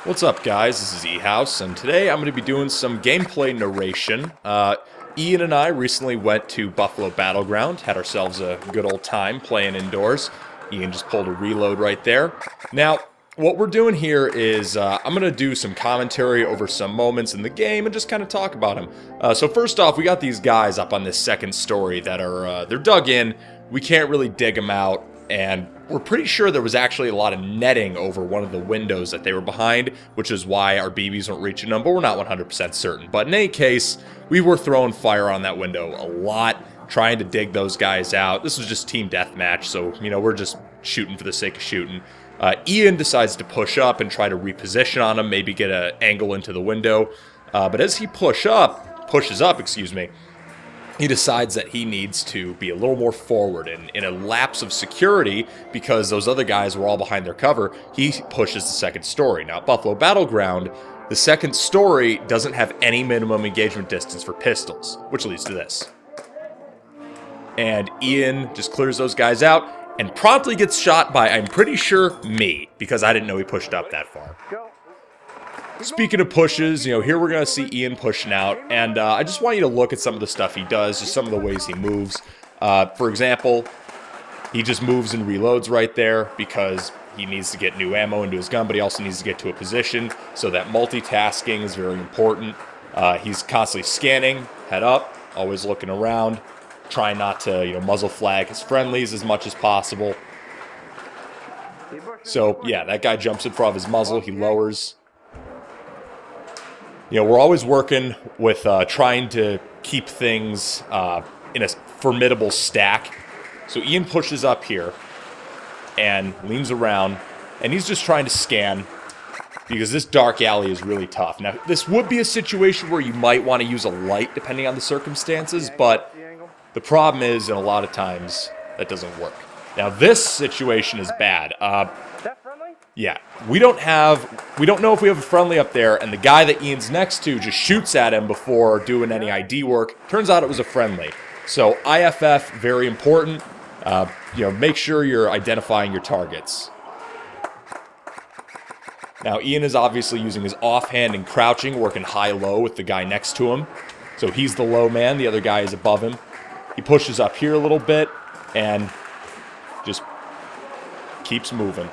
What's up, guys? This is eHouse, and today I'm going to be doing some gameplay narration. Ian and I recently went to Buffalo Battleground, had ourselves a good old time playing indoors. Ian just pulled a reload right there. Now, what we're doing here is I'm going to do some commentary over some moments in the game and just kind of talk about them. So first off, we got these guys up on this second story that are they're dug in. We can't really dig them out, and we're pretty sure there was actually a lot of netting over one of the windows that they were behind, which is why our BBs weren't reaching them, but we're not 100% certain. But in any case, we were throwing fire on that window a lot, trying to dig those guys out. This was just team deathmatch, so, you know, we're just shooting for the sake of shooting. Ian decides to push up and try to reposition on him, maybe get an angle into the window. But as he pushes up, he decides that he needs to be a little more forward, and in a lapse of security, because those other guys were all behind their cover, he pushes the second story. Now, at Buffalo Battleground, the second story doesn't have any minimum engagement distance for pistols, which leads to this. And Ian just clears those guys out, and promptly gets shot by, I'm pretty sure, me, because I didn't know he pushed up that far. Speaking of pushes, you know, here we're going to see Ian pushing out, and I just want you to look at some of the stuff he does, just some of the ways he moves. For example, he just moves and reloads right there because he needs to get new ammo into his gun, but he also needs to get to a position, so that multitasking is very important. He's constantly scanning, head up, always looking around, trying not to, you know, muzzle flag his friendlies as much as possible. So, yeah, that guy jumps in front of his muzzle, he lowers. You know, we're always working with trying to keep things in a formidable stack. So Ian pushes up here and leans around, and he's just trying to scan because this dark alley is really tough. Now, this would be a situation where you might want to use a light depending on the circumstances, but the problem is, and a lot of times, that doesn't work. Now, this situation is bad. Yeah, we don't know if we have a friendly up there, and the guy that Ian's next to just shoots at him before doing any ID work. Turns out it was a friendly. So IFF, very important. You know, make sure you're identifying your targets. Now, Ian is obviously using his offhand and crouching, working high-low with the guy next to him. So he's the low man, the other guy is above him. He pushes up here a little bit, and just keeps moving.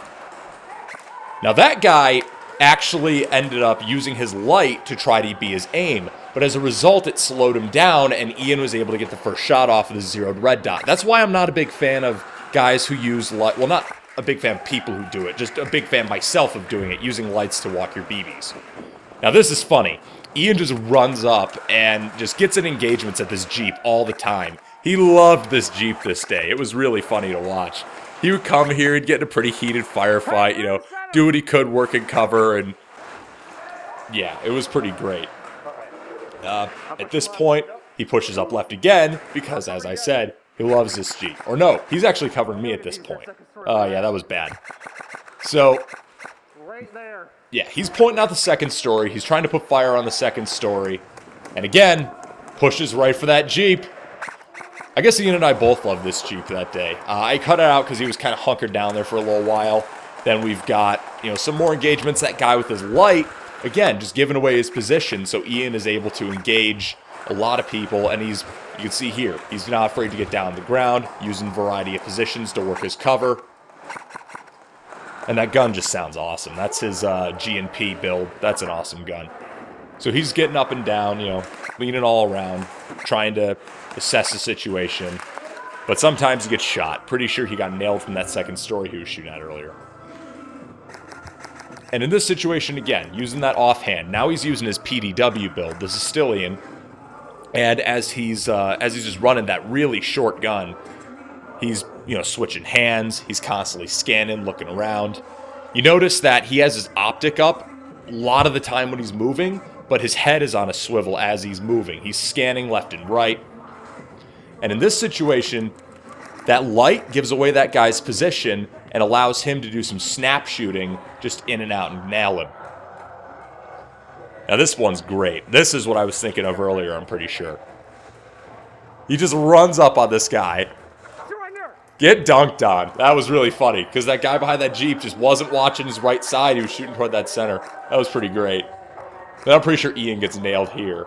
Now that guy actually ended up using his light to try to be his aim, but as a result it slowed him down, and Ian was able to get the first shot off of the zeroed red dot. That's why I'm not a big fan of guys who use light. Well, not a big fan of people who do it, just a big fan myself of doing it, using lights to walk your BBs. Now this is funny. Ian just runs up and just gets in engagements at this Jeep all the time. He loved this Jeep this day. It was really funny to watch. He would come here, he'd get in a pretty heated firefight, you know, do what he could, work in cover, and yeah, it was pretty great. At this point, he pushes up left again, because as I said, he loves this Jeep. Or no, he's actually covering me at this point. Yeah, that was bad. So, yeah, he's pointing out the second story, he's trying to put fire on the second story, and again, pushes right for that Jeep. I guess Ian and I both loved this Jeep that day. I cut it out because he was kind of hunkered down there for a little while. Then we've got, you know, some more engagements. That guy with his light, again, just giving away his position, so Ian is able to engage a lot of people, and you can see here, he's not afraid to get down on the ground, using a variety of positions to work his cover. And that gun just sounds awesome. That's his G&P build. That's an awesome gun. So he's getting up and down, you know, leaning all around, trying to assess the situation. But sometimes he gets shot. Pretty sure he got nailed from that second story he was shooting at earlier. And in this situation, again, using that offhand, now he's using his PDW build. This is still Ian. And as he's just running that really short gun, he's, you know, switching hands. He's constantly scanning, looking around. You notice that he has his optic up a lot of the time when he's moving, but his head is on a swivel as he's moving. He's scanning left and right. And in this situation, that light gives away that guy's position and allows him to do some snap shooting just in and out and nail him. Now this one's great. This is what I was thinking of earlier, I'm pretty sure. He just runs up on this guy, Get dunked on. That was really funny because that guy behind that Jeep just wasn't watching his right side. He was shooting toward that center. That was pretty great. Then I'm pretty sure Ian gets nailed here.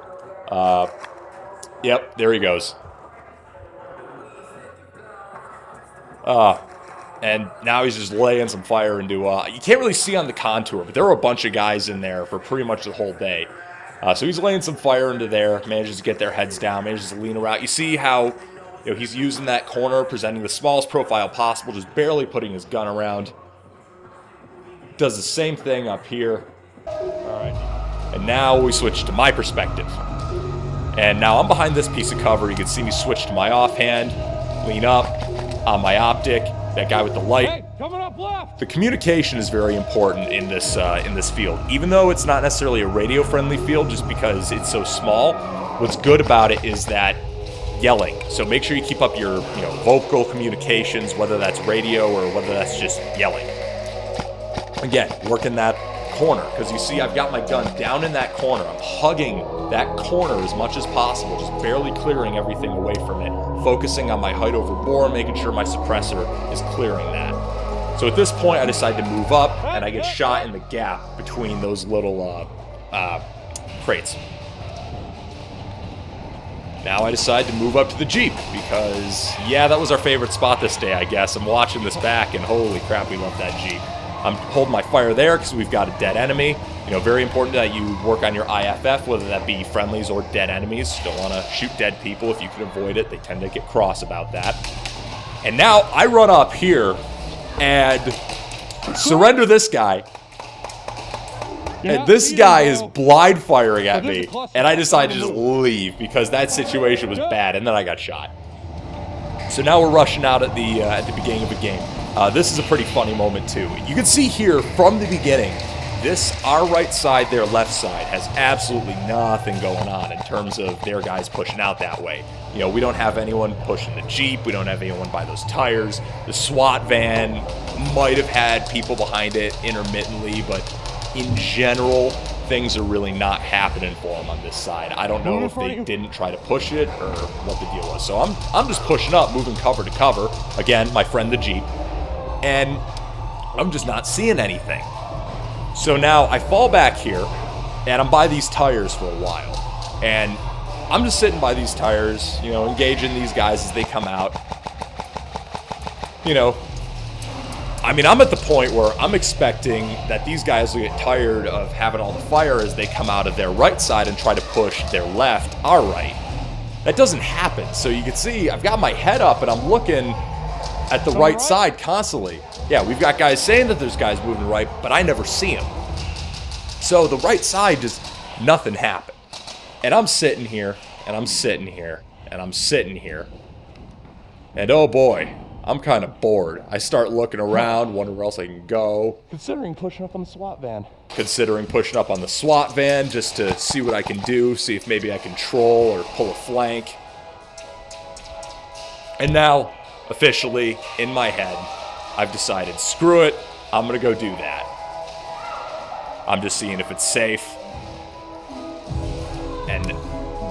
Yep, there he goes. And now he's just laying some fire into... you can't really see on the contour, but there were a bunch of guys in there for pretty much the whole day. So he's laying some fire into there, manages to get their heads down, manages to lean around. You see how he's using that corner, presenting the smallest profile possible, just barely putting his gun around. Does the same thing up here. All right. And now we switch to my perspective. And now I'm behind this piece of cover. You can see me switch to my offhand, lean up on my optic. That guy with the light. Hey, coming up left. The communication is very important in this field. Even though it's not necessarily a radio-friendly field, just because it's so small, what's good about it is that yelling. So make sure you keep up your vocal communications, whether that's radio or whether that's just yelling. Again, working that corner, because you see I've got my gun down in that corner. I'm hugging that corner as much as possible, just barely clearing everything away from it, focusing on my height over bore, making sure my suppressor is clearing that. So at this point, I decide to move up, and I get shot in the gap between those little crates. Now I decide to move up to the Jeep, because, yeah, that was our favorite spot this day, I guess. I'm watching this back, and holy crap, we love that Jeep. I'm holding my fire there because we've got a dead enemy. Very important that you work on your IFF, whether that be friendlies or dead enemies. You don't want to shoot dead people if you can avoid it. They tend to get cross about that. And now I run up here and surrender this guy. And this guy is blind firing at me. And I decided to just leave because that situation was bad. And then I got shot. So now we're rushing out at the beginning of the game. This is a pretty funny moment too. You can see here from the beginning, our right side, their left side has absolutely nothing going on in terms of their guys pushing out that way. We don't have anyone pushing the Jeep. We don't have anyone by those tires. The SWAT van might have had people behind it intermittently, but in general, things are really not happening for them on this side. I don't know if they didn't try to push it or what the deal was. So I'm just pushing up, moving cover to cover. Again, my friend the Jeep. And I'm just not seeing anything. So now I fall back here, and I'm by these tires for a while. And I'm just sitting by these tires, engaging these guys as they come out. I'm at the point where I'm expecting that these guys will get tired of having all the fire as they come out of their right side and try to push their left, our right. That doesn't happen. So you can see I've got my head up, and I'm looking at the right side constantly. Yeah, we've got guys saying that there's guys moving right, but I never see them. So the right side, just nothing happened. And I'm sitting here, and I'm sitting here, and I'm sitting here. And oh boy, I'm kind of bored. I start looking around, wondering where else I can go. Considering pushing up on the SWAT van. Considering pushing up on the SWAT van just to see what I can do, see if maybe I can troll or pull a flank. And now, officially, in my head, I've decided, screw it, I'm going to go do that. I'm just seeing if it's safe. And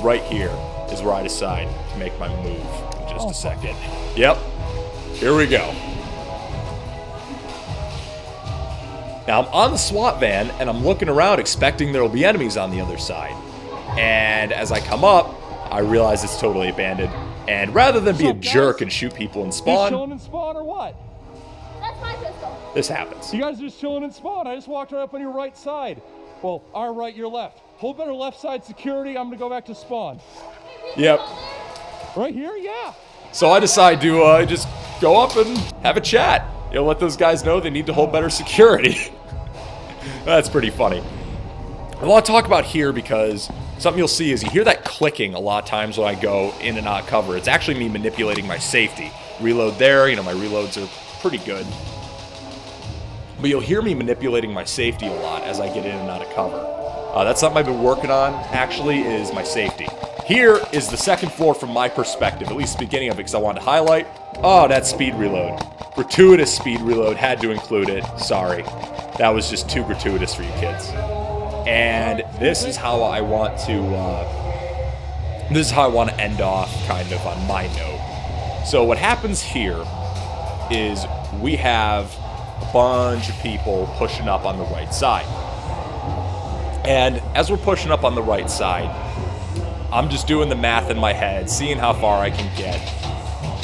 right here is where I decide to make my move in just a second. Yep, here we go. Now, I'm on the SWAT van, and I'm looking around expecting there will be enemies on the other side. And as I come up, I realize it's totally abandoned. And rather than be a jerk and shoot people in spawn... You chilling in spawn or what? That's my pistol. This happens. You guys are just chilling in spawn. I just walked right up on your right side. Well, our right, your left. Hold better left side security. I'm going to go back to spawn. Yep. Right here? Yeah. So I decide to just go up and have a chat. Let those guys know they need to hold better security. That's pretty funny. I want to talk about here because something you'll see is you hear that clicking a lot of times when I go in and out of cover. It's actually me manipulating my safety. Reload there, my reloads are pretty good. But you'll hear me manipulating my safety a lot as I get in and out of cover. That's something I've been working on, actually, is my safety. Here is the second floor from my perspective, at least the beginning of it, because I wanted to highlight. Oh, that speed reload. Gratuitous speed reload, had to include it. Sorry. That was just too gratuitous for you kids. And this is how I want to, end off kind of on my note. So what happens here is we have a bunch of people pushing up on the right side. And as we're pushing up on the right side, I'm just doing the math in my head, seeing how far I can get.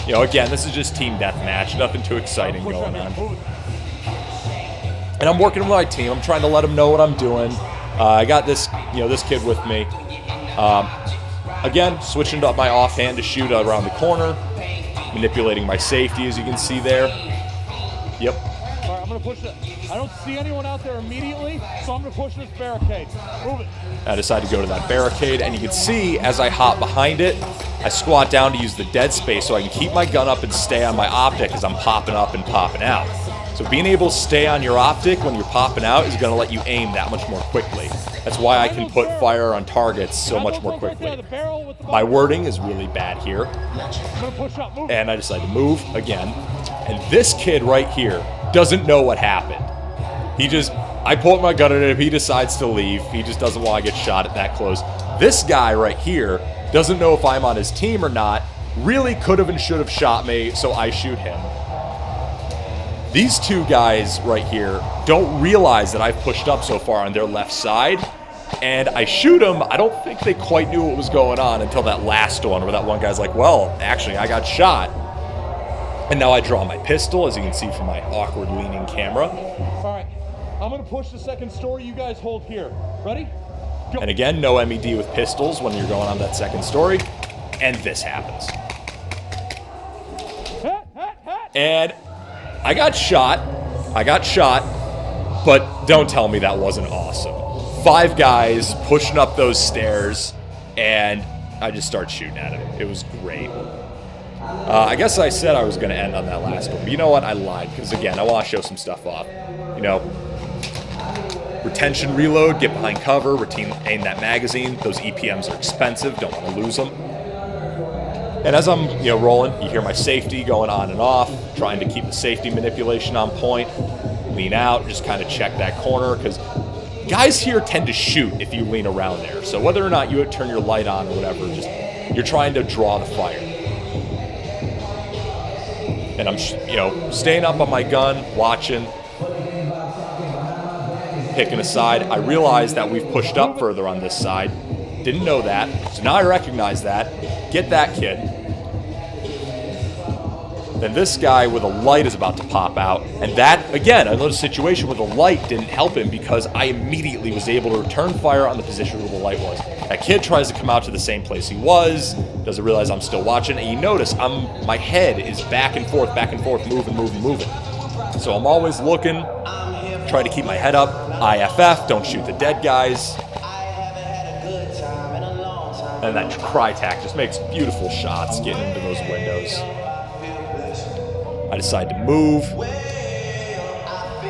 You know, again, this is just team deathmatch, nothing too exciting going on. And I'm working with my team. I'm trying to let them know what I'm doing. I got this, this kid with me. Again, switching up my offhand to shoot around the corner, manipulating my safety, as you can see there. Yep. All right, I'm gonna push it. I don't see anyone out there immediately, so I'm gonna push this barricade. Move it. I decided to go to that barricade, and you can see as I hop behind it, I squat down to use the dead space so I can keep my gun up and stay on my optic as I'm popping up and popping out. So being able to stay on your optic when you're popping out is going to let you aim that much more quickly. That's why I can put fire on targets so much more quickly. My wording is really bad here. And I decide to move again. And this kid right here doesn't know what happened. I pull my gun at him, he decides to leave. He just doesn't want to get shot at that close. This guy right here doesn't know if I'm on his team or not, really could have and should have shot me, so I shoot him. These two guys right here don't realize that I've pushed up so far on their left side, and I shoot them. I don't think they quite knew what was going on until that last one, where that one guy's like, well, actually, I got shot. And now I draw my pistol, as you can see from my awkward leaning camera. All right, I'm gonna push the second story. You guys hold here. Ready? Go. And again, no MED with pistols when you're going on that second story. And this happens. And I got shot, but don't tell me that wasn't awesome. 5 guys pushing up those stairs, and I just start shooting at him. It was great. I guess I said I was going to end on that last one, but you know what? I lied, because again, I want to show some stuff off. Retention reload, get behind cover, aim that magazine. Those EPMs are expensive, don't want to lose them. And as I'm, rolling, you hear my safety going on and off, trying to keep the safety manipulation on point. Lean out, just kind of check that corner, because guys here tend to shoot if you lean around there. So whether or not you turn your light on or whatever, you're trying to draw the fire. And I'm, staying up on my gun, watching, picking a side. I realize that we've pushed up further on this side. Didn't know that. So now I recognize that. Get that kid. Then this guy with a light is about to pop out. And that, again, another situation where the light didn't help him because I immediately was able to return fire on the position where the light was. That kid tries to come out to the same place he was, doesn't realize I'm still watching, and you notice my head is back and forth, moving. So I'm always looking, try to keep my head up, IFF, don't shoot the dead guys. And that Crytac just makes beautiful shots getting into those windows. I decide to move,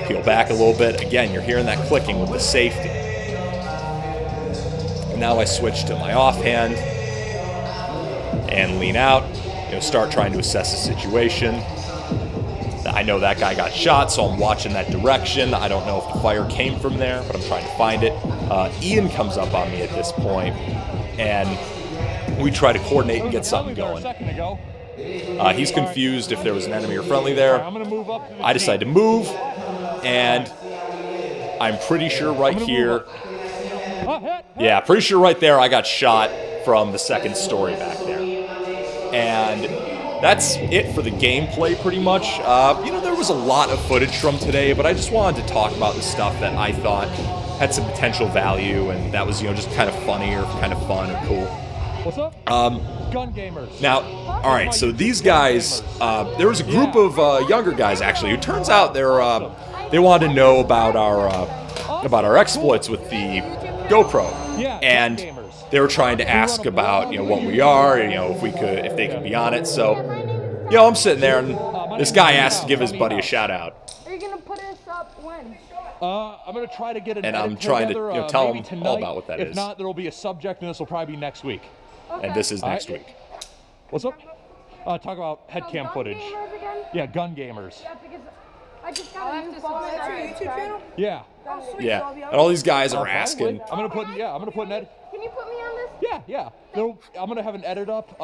peel back a little bit. Again, you're hearing that clicking with the safety. And now I switch to my offhand and lean out, start trying to assess the situation. I know that guy got shot, so I'm watching that direction. I don't know if the fire came from there, but I'm trying to find it. Ian comes up on me at this point, and we try to coordinate and get something going. He's confused if there was an enemy or friendly there. I decide to move, and I'm pretty sure right here, pretty sure right there I got shot from the second story back there. And that's it for the gameplay pretty much. There was a lot of footage from today, but I just wanted to talk about the stuff that I thought had some potential value, and that was, just kind of funny or kind of fun or cool. What's up? Gun gamers. Now, all right, so these guys, there was a group of younger guys actually who turns out they wanted to know about our exploits with the GoPro, and they were trying to ask about what we are, if they could be on it. So, I'm sitting there, and this guy asked to give his buddy a shout out. Are you gonna put us up when? I'm gonna try to get an and edit I'm trying together, to tell maybe them tonight. all about what that is. If not, there'll be a subject, and this will probably be next week. Okay. And this is next week. What's up? Talk about head cam footage. Again? Yeah, gun gamers. Yeah, because I just got a new phone. That's your YouTube channel? Yeah. Oh, sweet. Yeah, and all these guys are asking. I'm gonna put an edit. Can you put me on this? Yeah. I'm gonna have an edit up.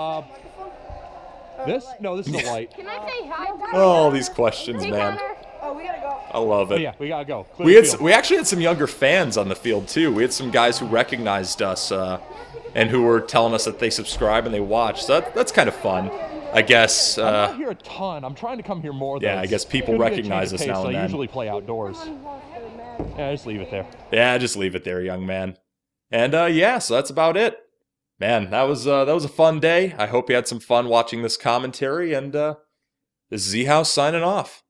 This? No, this is a light. Can I say hi? Oh, these questions, man. Oh, we gotta go. I love Oh, it. yeah, we gotta go. Clear We the had field. we actually had some younger fans on the field too. We had some guys who recognized us and who were telling us that they subscribe and they watch. So that's kind of fun, I guess. I'm not here a ton. I'm trying to come here more. Though. Yeah, I guess people It's gonna be a recognize change of us pace, now so and I then. usually play outdoors. Yeah, just leave it there. Yeah, just leave it there, young man. And yeah, so that's about it. Man, that was a fun day. I hope you had some fun watching this commentary. And this is Z House signing off.